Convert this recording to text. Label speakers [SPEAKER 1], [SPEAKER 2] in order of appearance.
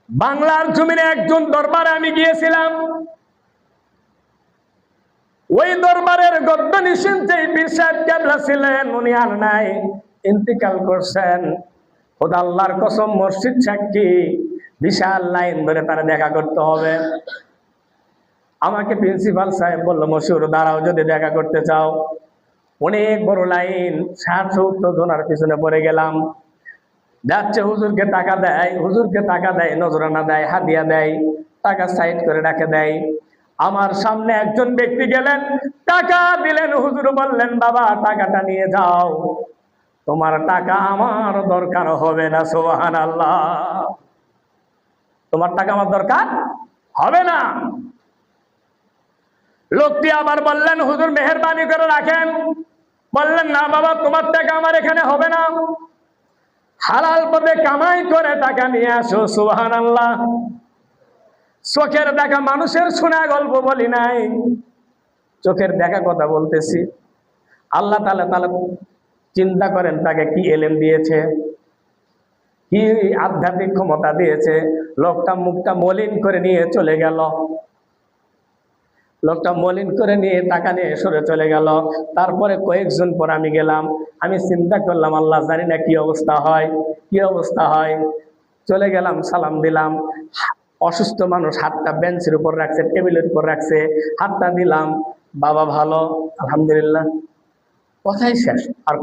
[SPEAKER 1] বাংলার জমিনে একজন দরবারে আমি গিয়েছিলাম। ওই দরবারের গদ্য নিশিন যে পীর সাহেব কেবলা ছিলেন, উনি আর নাই, ইন্তিকাল করছেন। খোদা আল্লাহর কসম, মসজিদ সাক্ষী, বিশাল লাইন ধরে তারা দেখা করতে হবে। আমাকে প্রিন্সিপাল সাহেব বললো, মশিউর দাঁড়াও, যদি দেখা করতে চাও। অনেক বড় লাইন, 60-70 জনের পিছনে পড়ে গেলাম। যাচ্ছে, হুজুরকে টাকা দেয়, হুজুরকে টাকা দেয়, নজরানা দেয়, হাদিয়া দেয়, টাকা সাইড করে রেখে দেয়। আমার সামনে একজন ব্যক্তি গেলেন, টাকা দিলেন, হুজুর বললেন, বাবা টাকাটা নিয়ে যাও, তোমার টাকা আমার দরকার হবে না। সুবহানাল্লাহ। তোমার টাকা আমার দরকার হবে না। লোকটি আবার বললেন, হুজুর মেহেরবানি করে রাখেন। বললেন, না বাবা, তোমার টাকা আমার এখানে হবে না, হালাল পথে কামাই করে টাকা নিয়ে আসো। সুবহানাল্লাহ। চোখের দেখা মানুষের শোনা গল্প বলি নাই, চোখের দেখা কথা বলতেছি। আল্লাহ তাআলা চিন্তা করেন তাকে কি এলেম দিয়েছে, কি আধ্যাত্মিক ক্ষমতা দিয়েছে। লোকটা মুখটা মলিন করে নিয়ে চলে গেল। লোকটা মলিন করে নিয়ে টাকা নিয়ে সরে চলে গেল। তারপরে কয়েকজন পর আমি গেলাম, আমি চিন্তা করলাম, আল্লাহ জানি না কি অবস্থা হয়, কি অবস্থা হয়। চলে গেলাম, সালাম দিলাম। অসুস্থ মানুষ, হাতটা বেঞ্চের উপর রাখছে, টেবিলের উপর রাখছে, হাতটা দিলাম, বাবা ভালো, আলহামদুলিল্লাহ, কথাই শেষ। আর